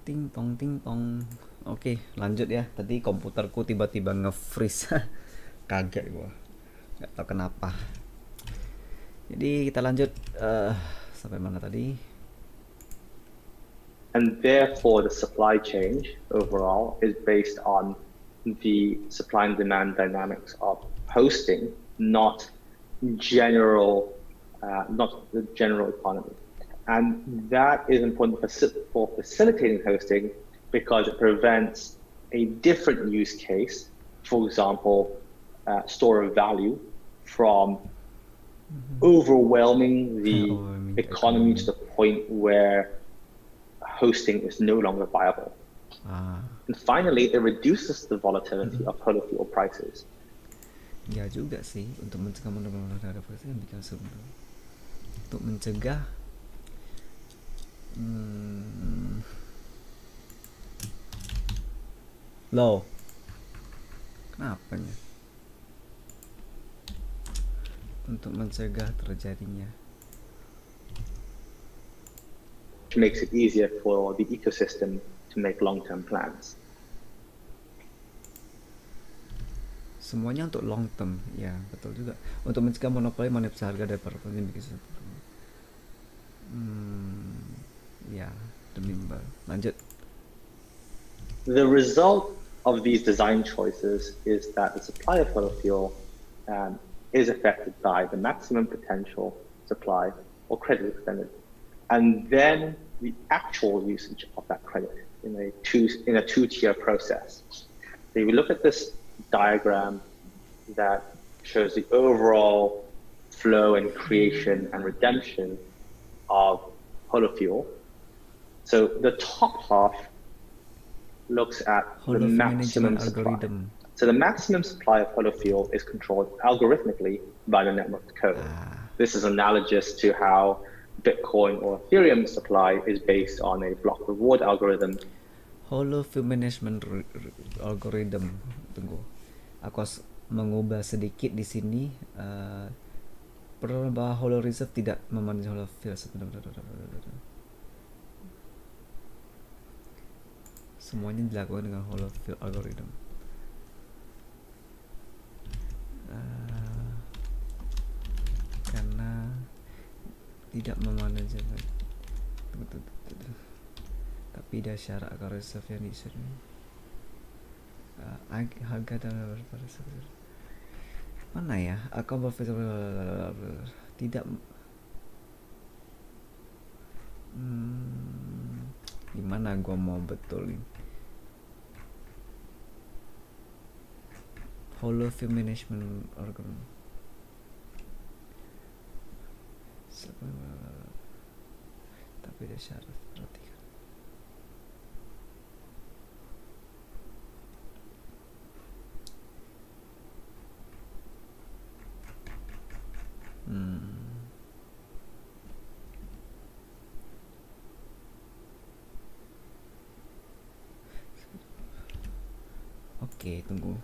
Ting tong ting tong. Oke, lanjut ya. Tadi komputerku tiba-tiba nge-freeze. Kaget gua. Nggak tahu kenapa. Jadi kita lanjut sampai mana tadi? And therefore, the supply chain overall is based on the supply and demand dynamics of hosting, not the general economy. And that is important for facilitating hosting because it prevents a different use case, for example, store of value, from overwhelming the economy to the point where hosting is no longer viable. And finally, it reduces the volatility of Holo fuel prices. Ya juga sih, untuk mencegah modal-modal ada yang bikin Sumber. Untuk mencegah loh, kenapa nya? Untuk mencegah terjadinya. Which makes it easier for the ecosystem to make long-term plans. Semuanya untuk long term, ya betul juga. Untuk mencegah monopoli manipulasi harga dari para penjual bikin ya demi lanjut. The result of these design choices is that the supply of Holo fuel is affected by the maximum potential supply or credit extended, and then the actual usage of that credit in a two-tier process. So if we look at this diagram that shows the overall flow and creation and redemption of Holo fuel. So the top half looks at the maximum supply. So the maximum supply of Holo fuel is controlled algorithmically by the network code. This is analogous to how Bitcoin or Ethereum supply is based on a block reward algorithm. Holo fuel management algorithm. Tunggu, aku harus mengubah sedikit di sini. Perlu bahwa Holo reserve tidak memanage Holo fuel sebenarnya. Semuanya dilakukan dengan Holo fuel algorithm. Karena tidak memanage, tapi ada syarat akan reserve yang disini. Harga dan mana ya? Akan berfilter tidak. Gimana gua mau betulin? Holo fuel management algorithm. Tapi ada syarat, perhatikan. Oke, tunggu.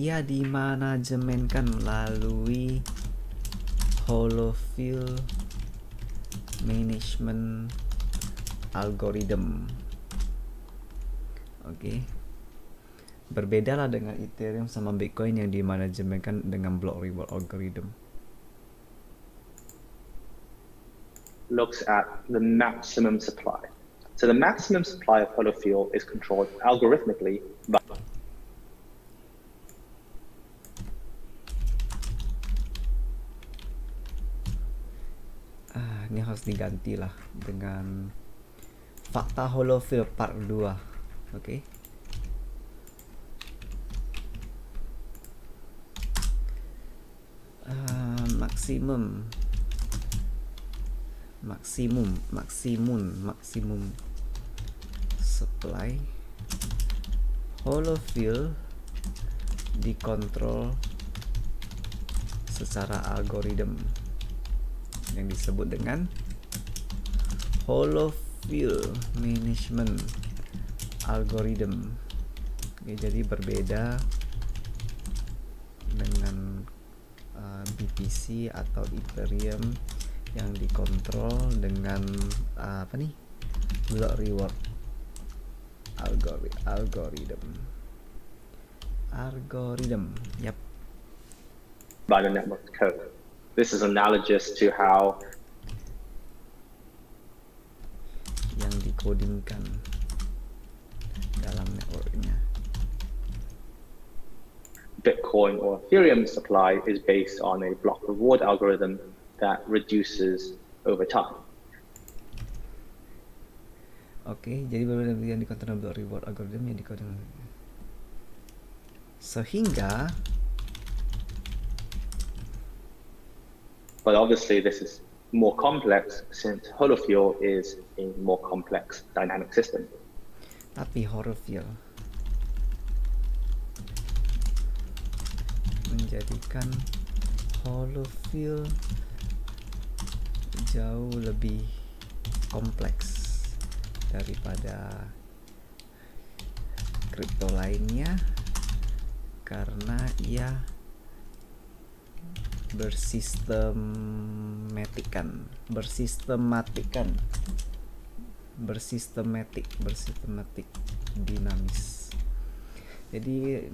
Ia dimanajemenkan melalui Holo fuel management algorithm. Oke. Berbedalah dengan Ethereum sama Bitcoin yang dimanajemenkan dengan block reward algorithm. Looks at the maximum supply. So the maximum supply of Holo fuel is controlled algorithmically by ini harus diganti lah dengan fakta Holo fuel part 2. Oke. Maksimum supply Holo fuel dikontrol secara algoritma yang disebut dengan Holo fuel management algorithm. Oke, jadi berbeda dengan BTC atau Ethereum yang dikontrol dengan apa nih, block reward algorithm. Yap. By the network code. This is analogous to how yang dikodingkan dalam networknya. Bitcoin or Ethereum supply is based on a block reward algorithm that reduces over time. Oke, jadi berbeda yang dikontrol block reward algorithm yang dikoding. Sehingga, but obviously this is more complex since Holofuel is a more complex dynamic system. Tapi Holofuel menjadikan Holofuel jauh lebih kompleks daripada kripto lainnya karena ia bersistematik, dinamis. Jadi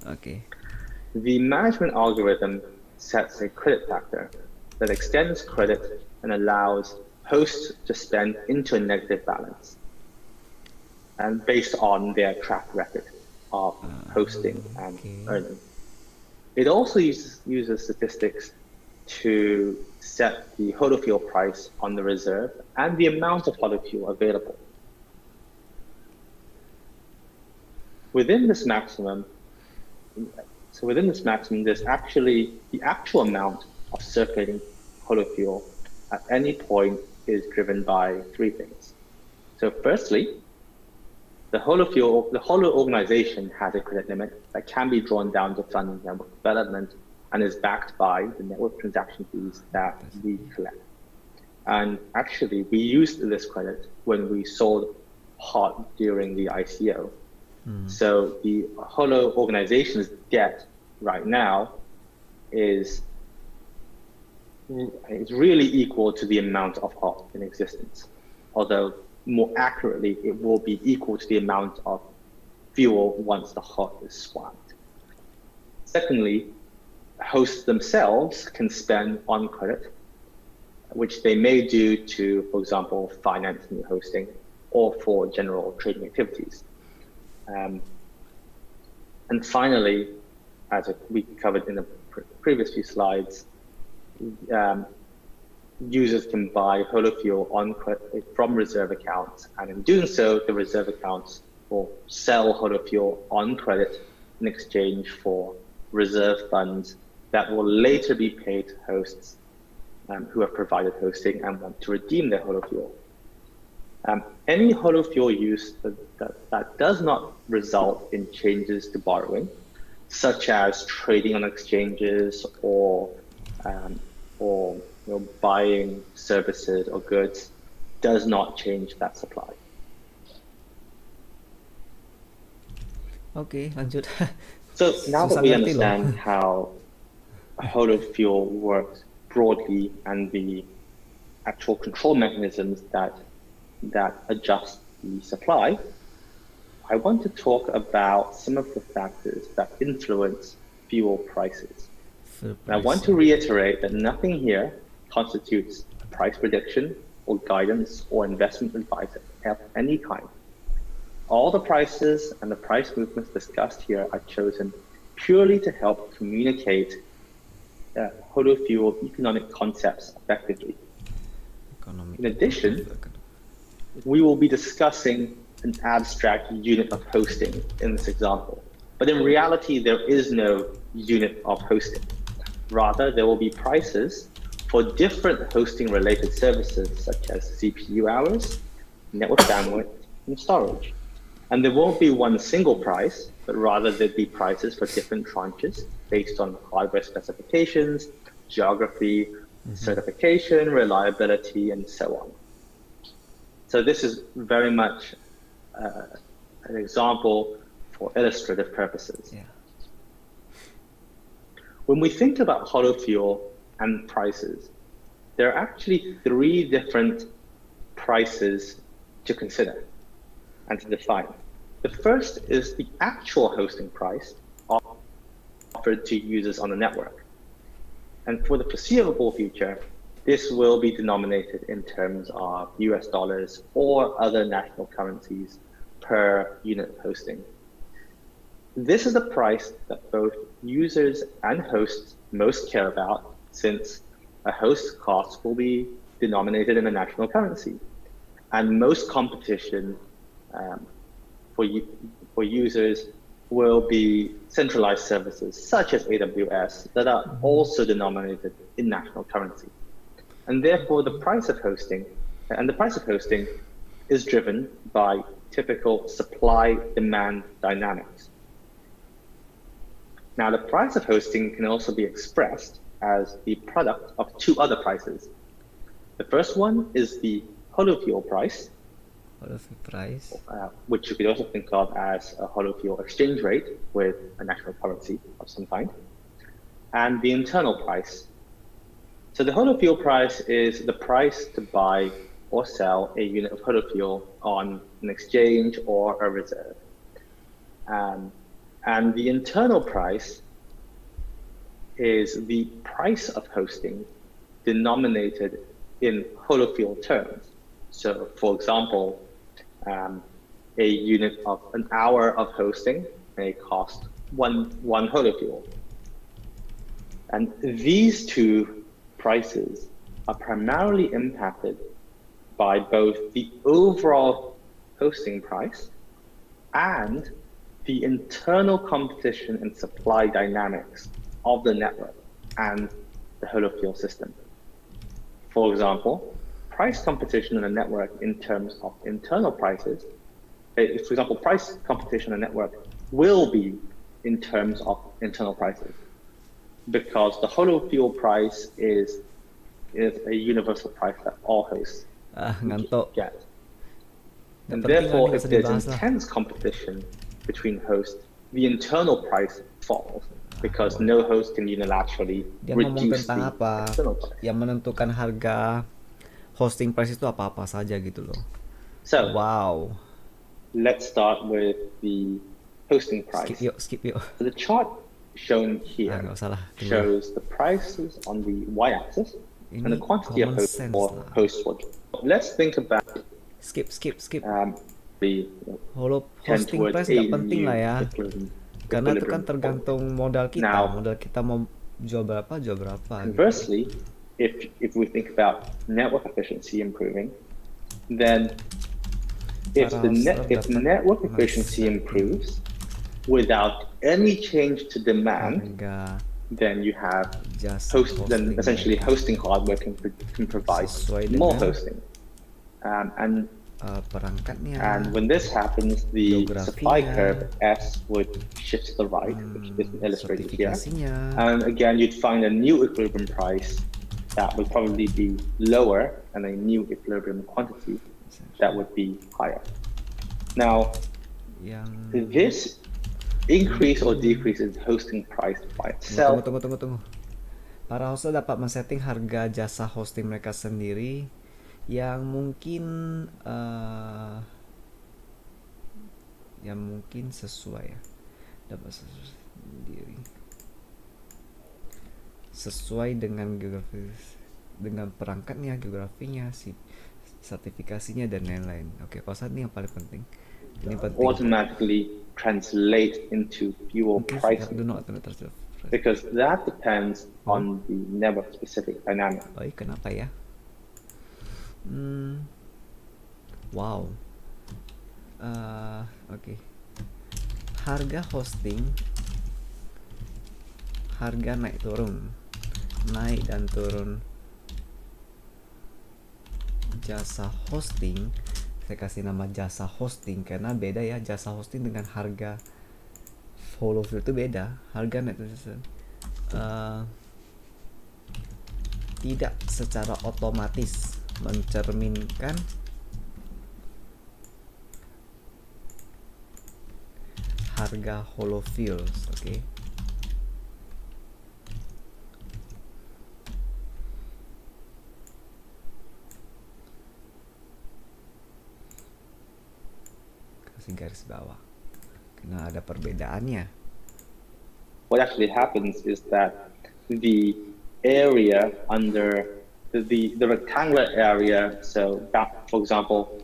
okay. The management algorithm sets a credit factor that extends credit and allows hosts to spend into a negative balance, and based on their track record of hosting and earning. It also uses statistics to set the Holofuel price on the reserve and the amount of Holofuel available. Within this maximum, there's actually the actual amount of circulating Holofuel at any point is driven by three things. So firstly, the Holo organization has a credit limit that can be drawn down to fund network development and is backed by the network transaction fees that we collect. And actually, we used this credit when we sold HOT during the ICO. So the Holo organization's debt right now is really equal to the amount of HOT in existence. Although more accurately, it will be equal to the amount of fuel once the HOT is swapped. Secondly, hosts themselves can spend on credit, which they may do to, for example, finance new hosting or for general trading activities. And finally, as we covered in the previous few slides, users can buy Holofuel on credit from reserve accounts, and in doing so, the reserve accounts will sell Holofuel on credit in exchange for reserve funds that will later be paid to hosts who have provided hosting and want to redeem their Holofuel. Any Holofuel use that does not result in changes to borrowing, such as trading on exchanges or buying services or goods, does not change that supply. Okay, lanjut. So now that we understand how Holofuel works broadly and the actual control mechanisms that adjust the supply, I want to talk about some of the factors that influence fuel prices. And I want to reiterate that nothing here constitutes a price prediction or guidance or investment advice of any kind. All the prices and the price movements discussed here are chosen purely to help communicate Holofuel economic concepts effectively. In addition, we will be discussing an abstract unit of hosting in this example. But in reality, there is no unit of hosting. Rather, there will be prices for different hosting-related services, such as CPU hours, network bandwidth, and storage. And there won't be one single price, but rather there'd be prices for different tranches based on hardware specifications, geography, certification, reliability, and so on. So this is very much an example for illustrative purposes. Yeah. When we think about Holo fuel and prices, there are actually 3 different prices to consider and to define. The first is the actual hosting price offered to users on the network. And for the foreseeable future, this will be denominated in terms of US dollars or other national currencies per unit of hosting. This is the price that both users and hosts most care about, since a host's costs will be denominated in a national currency. And most competition for users will be centralized services such as AWS that are also denominated in national currency. And therefore the price of hosting is driven by typical supply-demand dynamics. Now, the price of hosting can also be expressed as the product of 2 other prices. The first one is the Holo fuel price, which you could also think of as a Holo fuel exchange rate with a national currency of some kind, and the internal price. So the Holo fuel price is the price to buy or sell a unit of Holo fuel on an exchange or a reserve. And the internal price is the price of hosting denominated in Holo fuel terms. So for example, a unit of an hour of hosting may cost one Holo fuel. And these 2 prices are primarily impacted by both the overall hosting price and the internal competition and supply dynamics of the network and the Holo fuel system. For example, price competition in a network in terms of internal prices, for example, price competition in a network will be in terms of internal prices, because the Holo fuel price is a universal price that all hosts get. And therefore, if there's intense competition between hosts, the internal price falls, because no host can unilaterally reduce the external price. Yang menentukan harga hosting price itu apa-apa saja gitu loh. So, wow. Let's start with the hosting price. Skip yuk. So the chart shown here shows the prices on the y-axis and the quantity of hosts for host one. Let's think about skip. The Holo hosting price nggak penting lah ya, karena itu kan tergantung modal kita. Modal kita mau jual berapa gitu. Conversely, if we think about network efficiency improving, then if network efficiency improves without any change to demand, then you have essentially hosting hardware can provide more hosting. And when this happens, the supply curve S would shift to the right, which is illustrated here. And again, you'd find a new equilibrium price that would probably be lower and a new equilibrium quantity that would be higher. Now, this increase or decrease in hosting price by itself. Tunggu. Para host dapat men-setting harga jasa hosting mereka sendiri yang mungkin sesuai ya, dapat sendiri sesuai dengan geografis, dengan perangkatnya, geografinya, sertifikasinya dan lain-lain. Oke, kalau saat ini yang paling penting, ini penting. Automatically translate into fuel pricing, because that depends on the network specific dynamic. Kenapa ya? Wow. Oke. Harga hosting, harga naik dan turun jasa hosting saya kasih nama jasa hosting karena beda ya, jasa hosting dengan harga Holo field itu beda. Harga netizen tidak secara otomatis mencerminkan harga Holo fields. Oke. Kasih garis bawah karena ada perbedaannya. What actually happens is that the area under the rectangular area, so that, for example,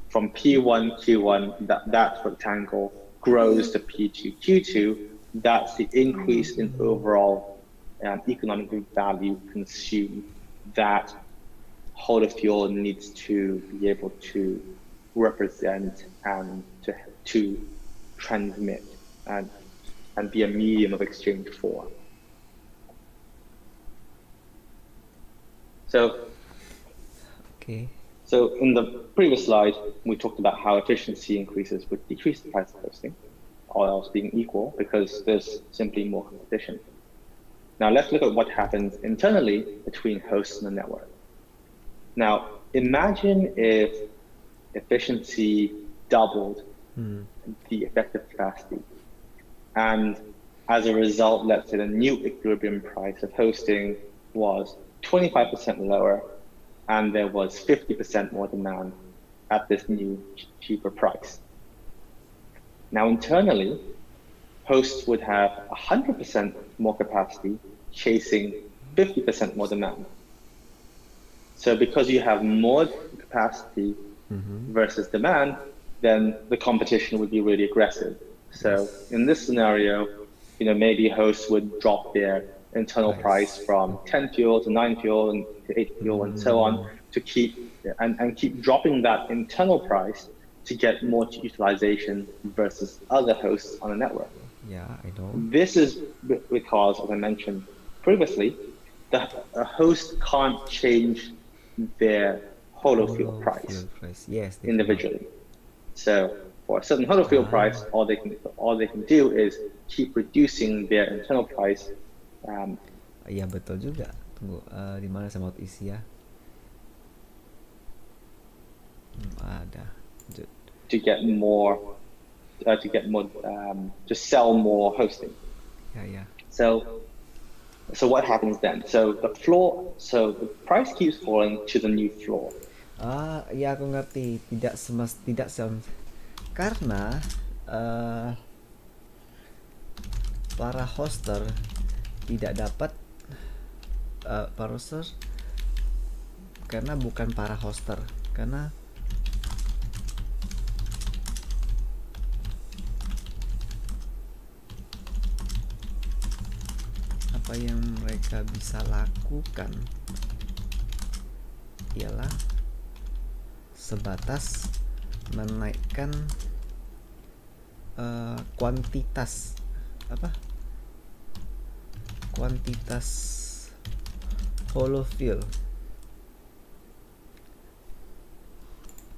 from P1, Q1, that rectangle grows to P2, Q2, that's the increase in overall economic value consumed that Holo fuel needs to be able to represent and to transmit and be a medium of exchange for. So in the previous slide, we talked about how efficiency increases would decrease the price of hosting, all else being equal, because there's simply more competition. Now let's look at what happens internally between hosts and the network. Now imagine if efficiency doubled the effective capacity, and as a result, let's say the new equilibrium price of hosting was 25% lower, and there was 50% more demand at this new cheaper price. Now internally, hosts would have 100% more capacity chasing 50% more demand. So because you have more capacity versus demand, then the competition would be really aggressive. So in this scenario, maybe hosts would drop their internal price from 10 fuel to 9 fuel and to 8 fuel and so on to keep dropping that internal price to get more utilization versus other hosts on the network. Yeah, I know. This is because, as I mentioned previously, that a host can't change their Holo field price individually. So for a certain Holo field price, all they can do is keep reducing their internal price. Iya betul juga. Tunggu, di mana saya mau isi ya? Ada. To sell more hosting. Yeah. So what happens then? So the price keeps falling to the new floor. Ya aku ngerti. Karena para hoster tidak dapat para hoster karena bukan para hoster, karena apa yang mereka bisa lakukan ialah sebatas menaikkan kuantitas Holo field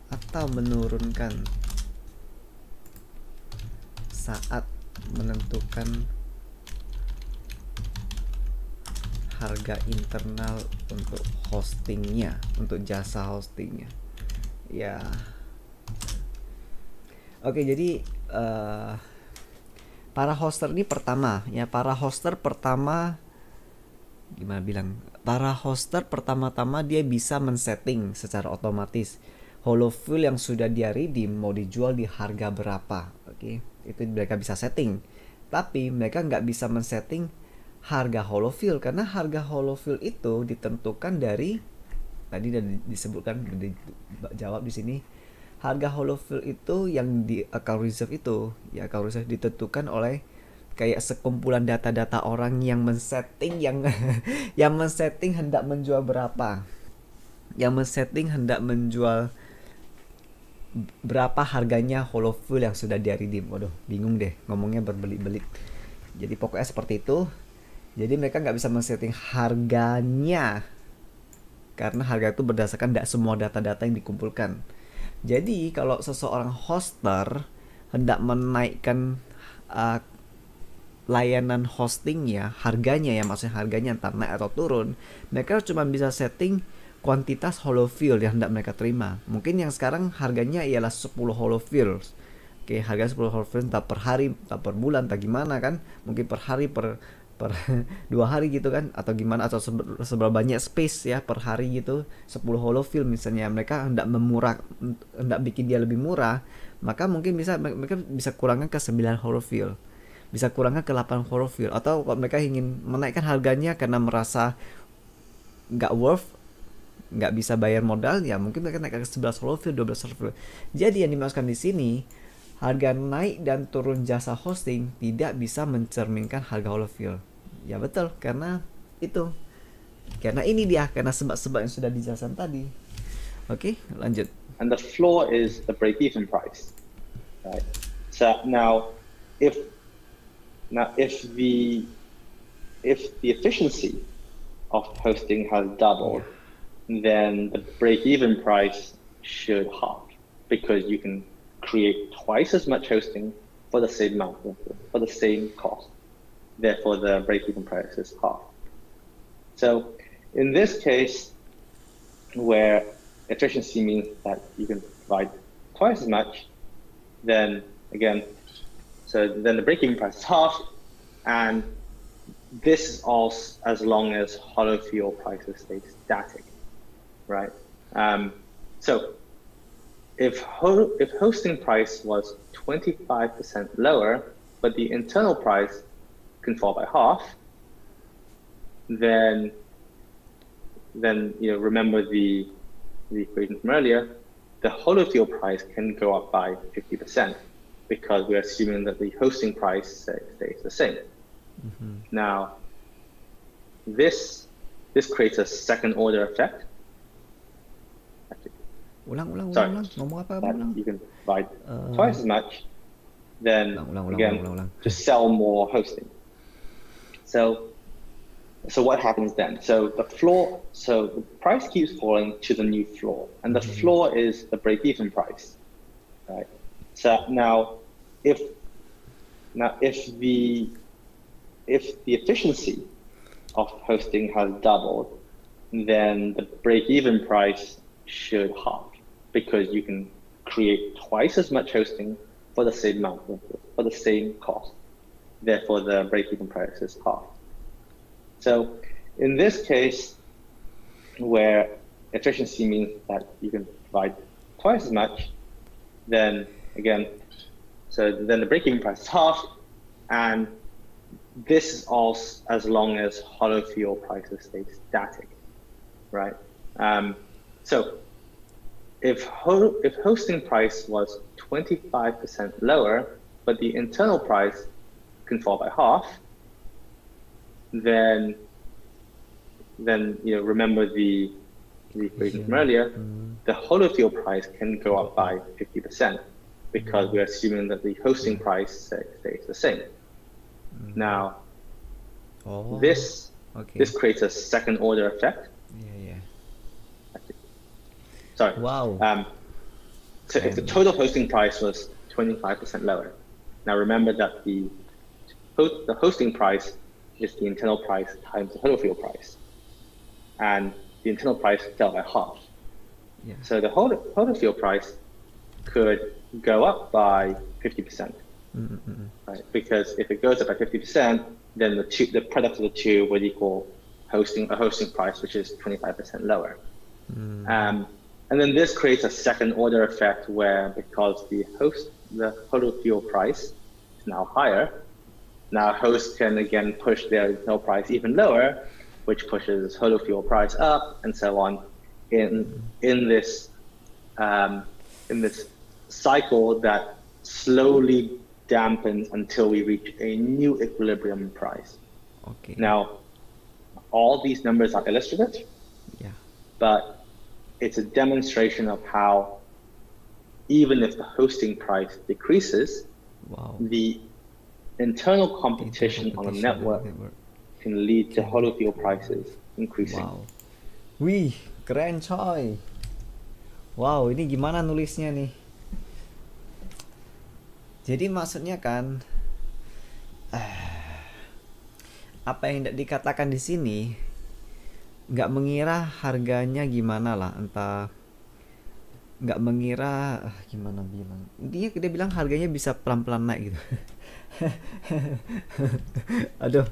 atau menurunkan saat menentukan harga internal untuk hostingnya, untuk jasa hostingnya. Ya. Oke, jadi para hoster ini para hoster pertama-tama dia bisa men-setting secara otomatis Holo fuel yang sudah dia redeem mau dijual di harga berapa. Oke, itu mereka bisa setting. Tapi mereka nggak bisa men-setting harga Holo fuel karena harga Holo fuel itu ditentukan dari tadi udah disebutkan, dijawab di sini. Harga Holo fuel itu yang di account reserve itu, ya account reserve ditentukan oleh kayak sekumpulan data-data orang yang men-setting yang men-setting hendak menjual berapa. Yang men-setting hendak menjual berapa harganya Holo fuel yang sudah dia redeem. Waduh, bingung deh ngomongnya berbelit-belit. Jadi pokoknya seperti itu. Jadi mereka nggak bisa men-setting harganya karena harga itu berdasarkan semua data-data yang dikumpulkan. Jadi kalau seseorang hoster hendak menaikkan layanan hostingnya, harganya ya, maksudnya harganya entah naik atau turun, mereka cuma bisa setting kuantitas holofill yang hendak mereka terima. Mungkin yang sekarang harganya ialah 10 holofills. Oke, harga 10 holofill entah per hari, entah per bulan, entah gimana kan. Mungkin per hari, per 2 hari gitu kan, atau gimana, atau seberapa banyak space ya per hari gitu, 10 holofill misalnya. Mereka hendak bikin dia lebih murah, maka mungkin mereka bisa kurangkan ke 9 holofill, bisa kurangkan ke 8 holofill. Atau kalau mereka ingin menaikkan harganya karena merasa nggak worth, nggak bisa bayar modal, ya mungkin mereka naik ke 11 holofill, 12 holofill. Jadi yang dimaksudkan di sini, harga naik dan turun jasa hosting tidak bisa mencerminkan harga holofill. Ya betul, karena ini dia, karena sebab-sebab yang sudah dijelaskan tadi. Oke, lanjut. And the floor is the break-even price, right? So now, if the efficiency of hosting has doubled, then the break-even price should halve, because you can create twice as much hosting for the same amount, for the same cost. Therefore, the break-even price is half. So in this case, where efficiency means that you can provide twice as much, then again, then the break-even price is half, and this is all as long as holofuel prices stay static, right? So if hosting price was 25% lower, but the internal price can fall by half, then remember the equation from earlier, the holofuel price can go up by 50%, because we're assuming that the hosting price stays the same. Now, this creates a second order effect. Ulang. Ngomong apa? You can provide twice as much, then to sell more hosting. So what happens then? So the price keeps falling to the new floor, and the floor is the break-even price, right? So now, if the efficiency of hosting has doubled, then the break-even price should halve, because you can create twice as much hosting for the same amount, for the same cost. Therefore, the break-even price is half. So in this case, where efficiency means that you can provide twice as much, then again, then the break-even price is half, and this is all as long as holofuel prices stay static, right? So if hosting price was 25% lower, but the internal price can fall by half, then remember the equation from earlier, the holofuel price can go up by 50%, because we're assuming that the hosting price stays the same. Now, this creates a second order effect. Sorry. Wow. So if the total hosting price was 25% lower, now remember that the hosting price is the internal price times the holofuel price, and the internal price fell by half. So the holofuel price could go up by 50%, right? Because if it goes up by 50%, then the product of the two would equal a hosting price which is 25% lower. And then this creates a second order effect, where because the holofuel price is now higher, now hosts can again push their internal price even lower, which pushes holofuel price up, and so on in this cycle that slowly dampens until we reach a new equilibrium price. Okay. Now, all these numbers are illustrative, but it's a demonstration of how even if the hosting price decreases, the internal competition on a network can lead to holofuel prices increasing. Wih, keren coy. Wow, ini gimana nulisnya nih? Jadi maksudnya kan apa yang tidak dikatakan di sini nggak mengira harganya gimana lah, entah nggak mengira gimana bilang, dia bilang harganya bisa pelan-pelan naik gitu. Aduh,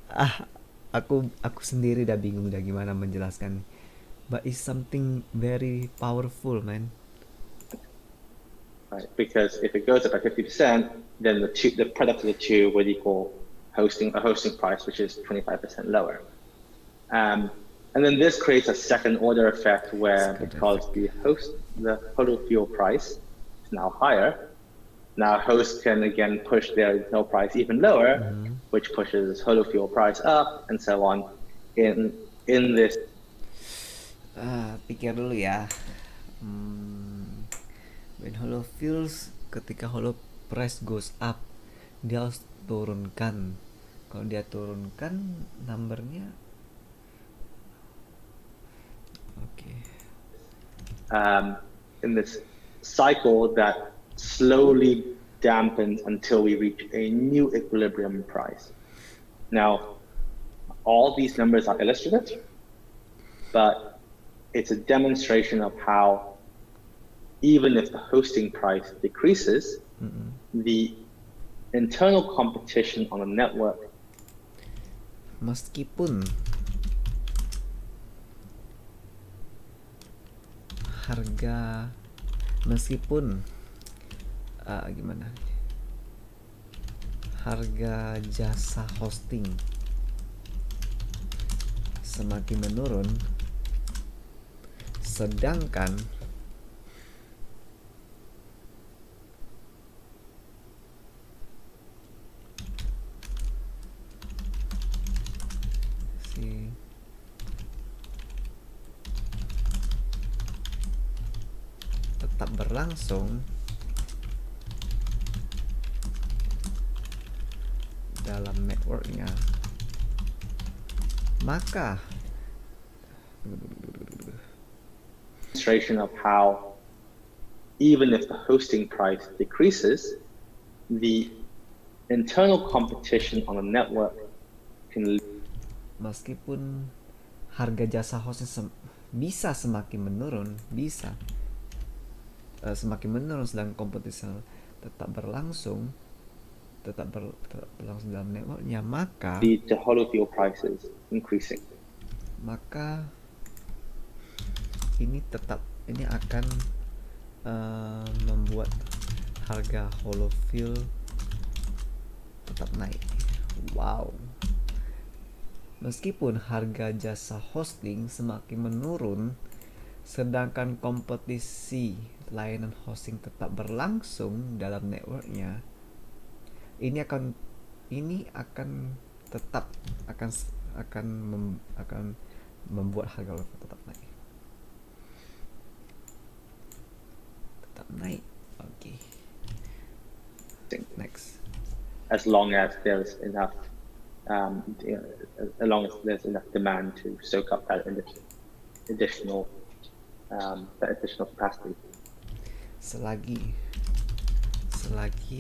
ah aku sendiri udah bingung udah gimana menjelaskan, but it's something very powerful, man. Right? Because if it goes up by 50%, then the product of the two would equal a hosting price, which is 25% lower. And then this creates a second order effect where, because the Holo fuel price is now higher, now hosts can again push their internal price even lower, which pushes Holo fuel price up, and so on. In this, Pikir dulu ya. When Holo feels, ketika Holo price goes up, dia harus turunkan. Kalau dia turunkan numbernya, okay. In this cycle that slowly dampens until we reach a new equilibrium price. Now, all these numbers are illustrative, but it's a demonstration of how even if the hosting price decreases, the internal competition on the network, meskipun harga, gimana, harga jasa hosting semakin menurun, sedangkan tetap berlangsung dalam networknya, maka demonstration of how even if the hosting price decreases, the internal competition on the network can, meskipun harga jasa hosting bisa semakin menurun, semakin menurun, sedang kompetisi tetap berlangsung dalam networknya, maka the Holo fuel prices increasing. Maka ini akan membuat harga Holo fuel tetap naik. Wow. Meskipun harga jasa hosting semakin menurun, sedangkan kompetisi layanan hosting tetap berlangsung dalam networknya, ini akan membuat harga tetap naik. Okay. Next. As long as there's enough, as long as there's enough demand to soak up that additional capacity. Selagi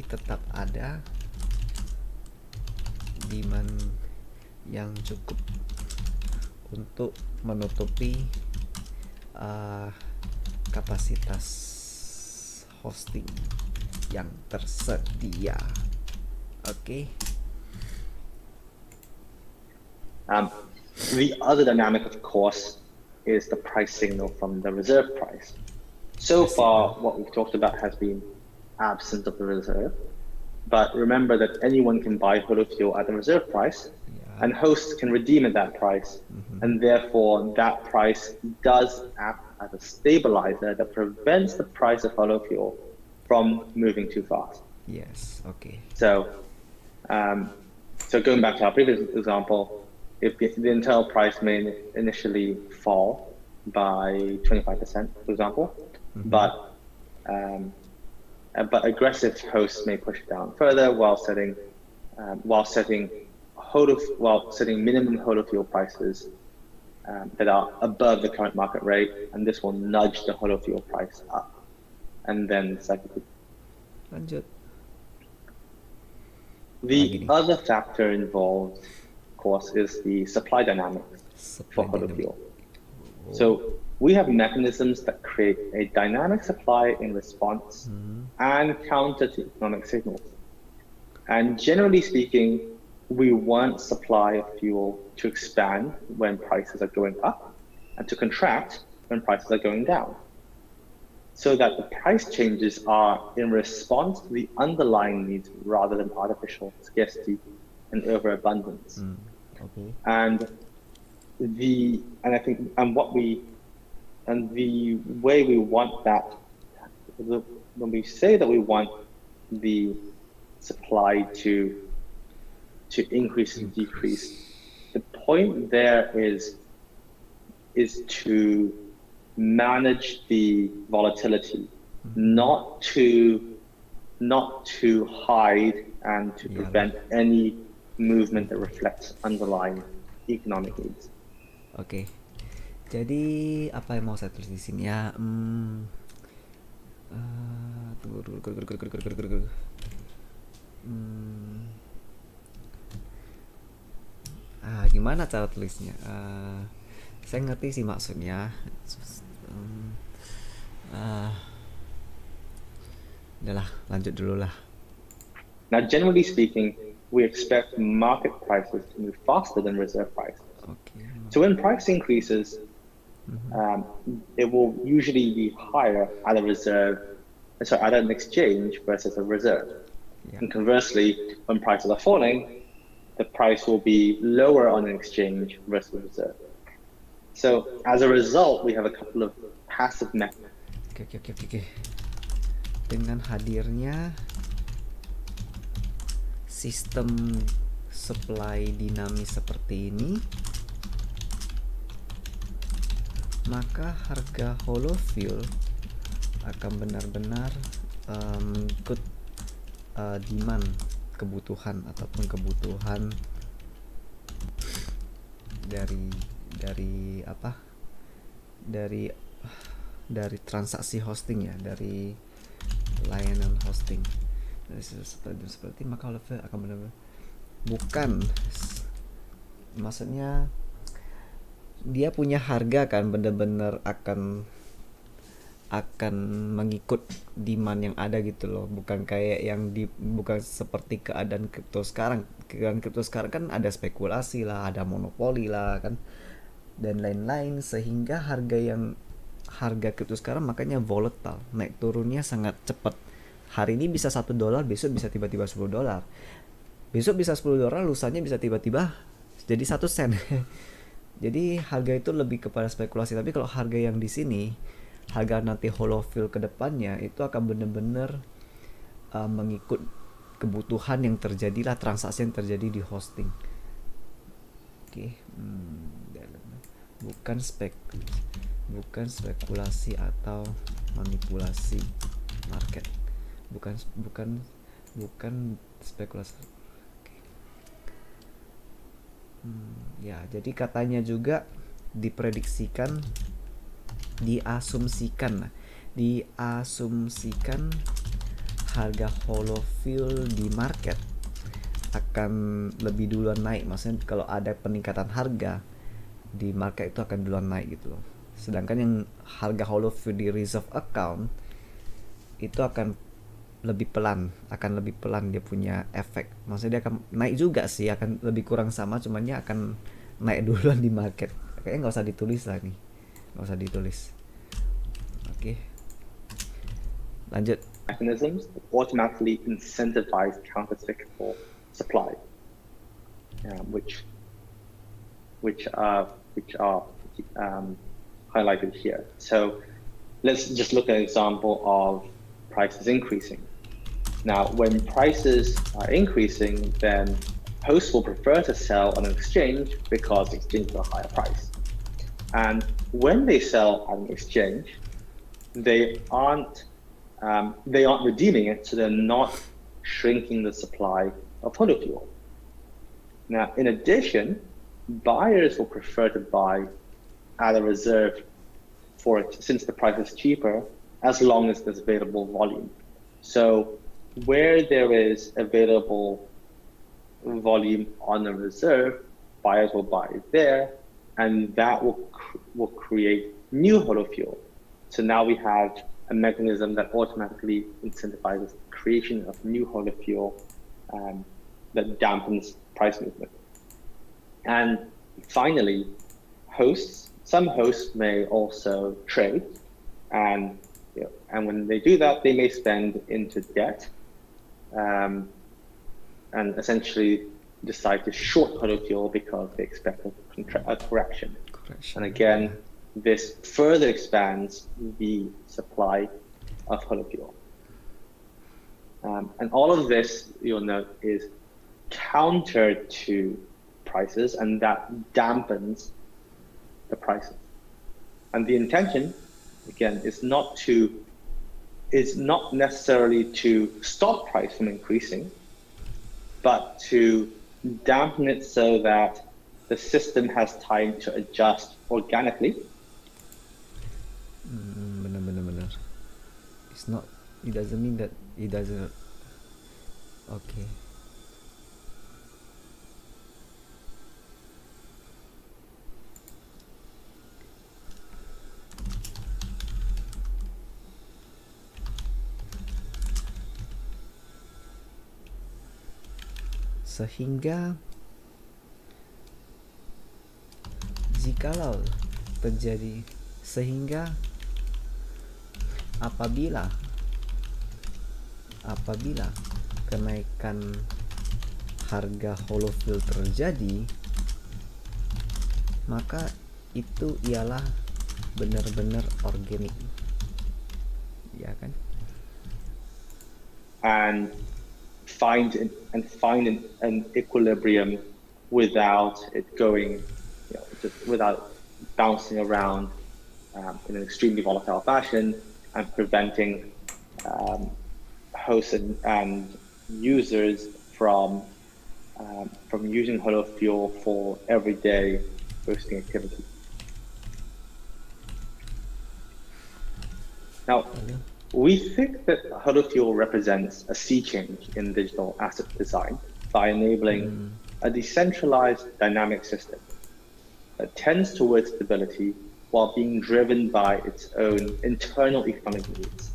tetap ada demand yang cukup untuk menutupi kapasitas hosting yang tersedia. Oke. The other dynamic, of course, is the price signal from the reserve price. So far, what we've talked about has been absent of the reserve. But remember that anyone can buy Holo fuel at the reserve price, and hosts can redeem at that price. And therefore, that price does act as a stabilizer that prevents the price of Holo fuel from moving too fast. Yes, okay. So going back to our previous example, if the internal price may initially fall by 25%, for example, but aggressive hosts may push it down further while setting minimum Holo fuel prices that are above the current market rate, and this will nudge the Holo fuel price up. And then second, Lanjut. the other factor involved, of course, is the supply dynamics for Holo fuel. So we have mechanisms that create a dynamic supply in response and counter to economic signals. And generally speaking, we want supply of fuel to expand when prices are going up and to contract when prices are going down, so that the price changes are in response to the underlying needs rather than artificial scarcity and overabundance. Okay. And the way we want that, when we say that we want the supply to increase and decrease, the point there is to manage the volatility, not to hide and to prevent any movement that reflects underlying economic needs. Oke. Jadi apa yang mau saya tulis di sini ya? Gimana cara tulisnya? Saya ngerti sih maksudnya. Udahlah, lanjut dulu lah. Now, generally speaking, we expect market prices to move faster than reserve prices. Okay. So when price increases, it will usually be higher at an exchange versus a reserve. Yeah. And conversely, when prices are falling, the price will be lower on an exchange versus a reserve. So as a result, we have a couple of passive mechanisms. Oke. Dengan hadirnya sistem supply dinamis seperti ini, maka harga Holo fuel akan benar-benar mengikut demand, kebutuhan ataupun kebutuhan dari transaksi hosting ya, dari layanan hosting. Seperti maka Holo fuel akan benar-benar maksudnya dia punya harga kan benar-benar akan mengikut demand yang ada gitu loh, bukan kayak bukan seperti keadaan kripto sekarang. Keadaan kripto sekarang kan ada spekulasi lah, ada monopoli lah kan, dan lain-lain, sehingga harga kripto sekarang makanya volatile, naik turunnya sangat cepat. Hari ini bisa $1, besok bisa tiba-tiba $10, besok bisa $10, lusanya bisa tiba-tiba jadi 1 sen. Jadi harga itu lebih kepada spekulasi. Tapi kalau harga yang di sini, harga nanti Holo fuel ke depannya itu akan benar-benar mengikut kebutuhan yang terjadi lah, transaksi yang terjadi di hosting. Oke. Bukan spekulasi atau manipulasi market. Bukan spekulasi. Ya, jadi katanya juga diasumsikan harga Holo fuel di market akan lebih duluan naik. Maksudnya kalau ada peningkatan harga di market itu akan duluan naik gitu loh. Sedangkan yang harga Holo fuel di reserve account itu akan lebih pelan dia punya efek. Maksudnya dia akan naik juga sih, akan lebih kurang sama, cuman dia akan naik duluan di market. Kayaknya nggak usah ditulis lah nih, nggak usah ditulis. Oke. Lanjut. Mechanisms that automatically incentivize countercyclical supply, which are highlighted here. So let's just look at an example of prices increasing. Now, when prices are increasing, then hosts will prefer to sell on an exchange because the exchange is a higher price. And when they sell on an exchange, they aren't redeeming it, so they're not shrinking the supply of Holo fuel. Now, in addition, buyers will prefer to buy add a reserve for it since the price is cheaper, as long as there's available volume. So where there is available volume on a reserve, buyers will buy it there, and that will create new Holo fuel. So now we have a mechanism that automatically incentivizes the creation of new Holo fuel that dampens price movement. And finally, some hosts may also trade, and when they do that, they may spend into debt, and essentially decide to short Holo fuel because they expect a correction. And again, this further expands the supply of Holo fuel. And all of this, you'll note, is counter to prices, and that dampens the prices. And the intention, again, is not necessarily to stop price from increasing, but to dampen it so that the system has time to adjust organically. Benar. It's not. It doesn't mean that it doesn't. Okay. Sehingga jikalau terjadi apabila kenaikan harga Holo fuel terjadi, maka itu ialah benar-benar organik, ya kan? And find an equilibrium without it going, just without bouncing around in an extremely volatile fashion, and preventing hosts and users from using Holo fuel for everyday hosting activity. Now, we think that Holo fuel represents a sea change in digital asset design by enabling a decentralized dynamic system that tends towards stability while being driven by its own internal economic needs.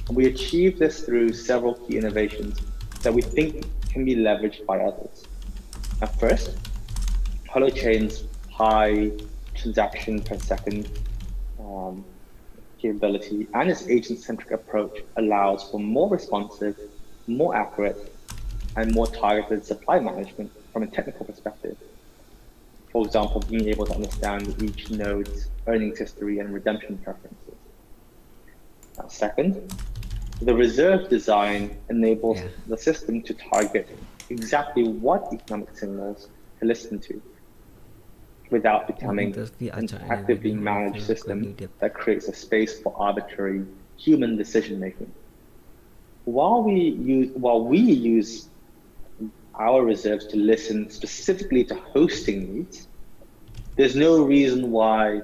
And we achieve this through several key innovations that we think can be leveraged by others. At first, Holochain's high transaction per second capability and its agent-centric approach allows for more responsive, more accurate, and more targeted supply management from a technical perspective. For example, being able to understand each node's earnings history and redemption preferences. Now, second, the reserve design enables the system to target exactly what economic signals to listen to without becoming an actively managed system that creates a space for arbitrary human decision-making. While we use our reserves to listen specifically to hosting needs, there's no reason why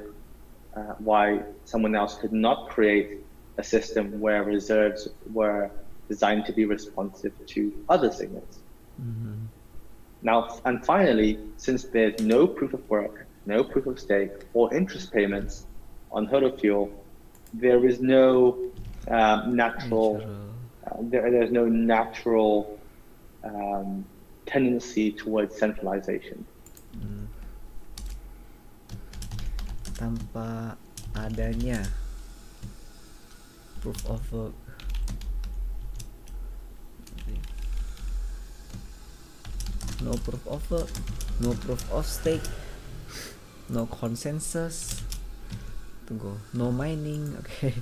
someone else could not create a system where reserves were designed to be responsive to other signals. Now, and finally, since there's no proof of work, no proof of stake, or interest payments on Holo fuel, there is no natural tendency towards centralization. Tanpa adanya proof of work, no proof of work, no proof of stake, no consensus, no mining, okay,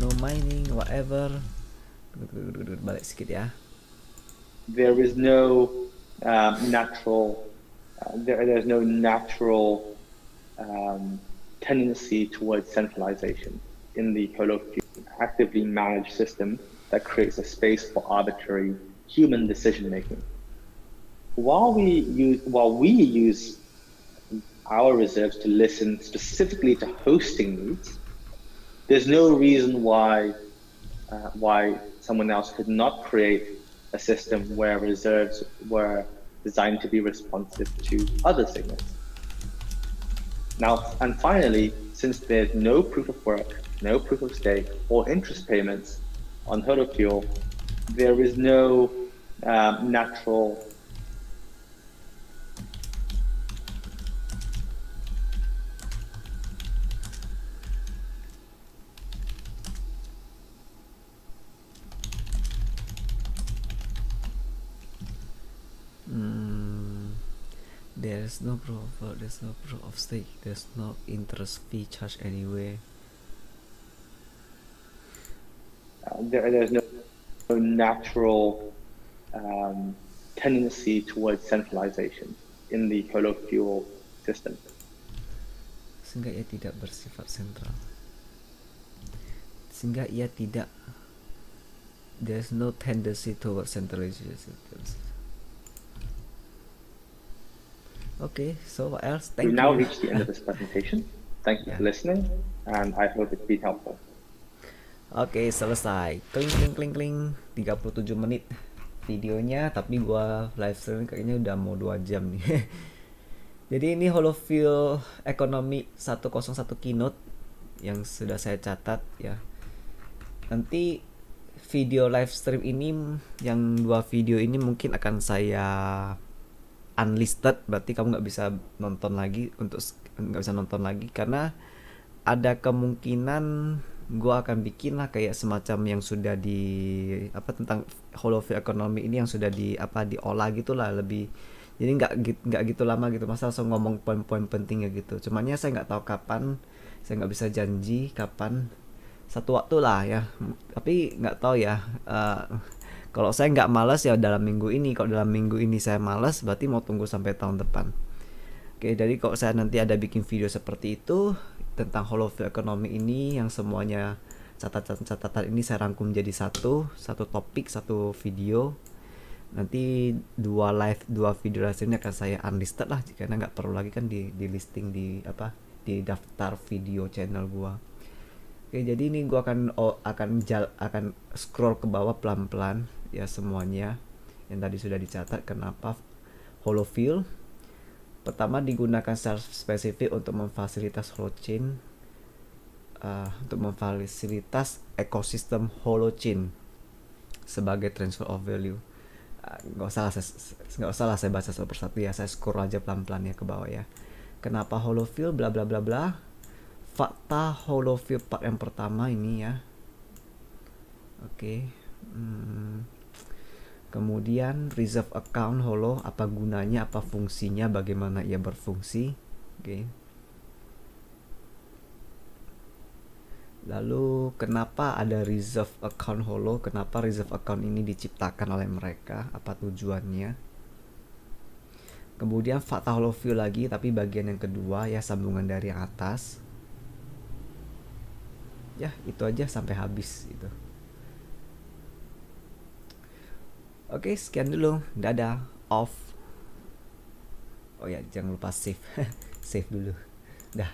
no mining, whatever. Balik sedikit ya. There is no natural tendency towards centralization in the Holo actively managed system that creates a space for arbitrary human decision making. While we use our reserves to listen specifically to hosting needs, there's no reason why someone else could not create a system where reserves were designed to be responsive to other signals. Now, and finally, since there's no proof of work, no proof of stake, or interest payments on Holo Fuel, there is no natural there's no proof of stake, there's no interest fee charged anyway. There's no natural tendency towards centralization in the Holo Fuel system. Sehingga ia tidak bersifat sentral. Sehingga ia tidak, there's no tendency towards centralization. Okay, so what else? Thank you. We've now reached the end of this presentation. Thank you for listening, and I hope it's been helpful. Oke, selesai. Kling kling kling kling. 37 menit videonya, tapi gua live stream kayaknya udah mau 2 jam nih. Jadi ini Holo Ekonomi 101 keynote yang sudah saya catat ya. Nanti video live stream ini, yang 2 video ini mungkin akan saya unlisted, berarti kamu nggak bisa nonton lagi, karena ada kemungkinan gua akan bikin lah kayak semacam yang sudah di tentang Holo Ekonomi ini yang sudah diolah gitulah, lebih jadi nggak gitu lama gitu, masa langsung ngomong poin-poin pentingnya gitu. Cumannya saya nggak tahu kapan, saya nggak bisa janji kapan, satu waktu lah ya, tapi nggak tahu ya. Kalau saya nggak malas ya dalam minggu ini, kalau dalam minggu ini saya malas berarti mau tunggu sampai tahun depan. Oke, jadi kalau saya nanti ada bikin video seperti itu tentang Holo Ekonomi ini, yang semuanya catatan-catatan ini saya rangkum jadi satu topik, satu video. Nanti 2 video hasilnya akan saya unlisted lah, karena nggak perlu lagi kan di listing di daftar video channel gua. Oke, jadi ini gua akan scroll ke bawah pelan-pelan ya semuanya yang tadi sudah dicatat. Kenapa Holo Fuel? Pertama, digunakan secara spesifik untuk memfasilitas holochain, untuk memfasilitas ekosistem holochain sebagai transfer of value. Nggak usah lah saya baca satu persatu ya, saya scroll aja pelan-pelan ya ke bawah ya. Kenapa Holo Fuel bla bla bla bla. Fakta Holo Fuel part yang pertama ini ya. Oke. Kemudian reserve account Holo, apa gunanya, apa fungsinya, bagaimana ia berfungsi. Oke. Lalu kenapa ada reserve account Holo, kenapa reserve account ini diciptakan oleh mereka, apa tujuannya. Kemudian fakta Holo Fuel lagi, tapi bagian yang kedua ya, sambungan dari yang atas. Ya, itu aja sampai habis itu. Oke, sekian dulu. Dadah. Off. Oh ya, jangan lupa save. Save dulu. Dah.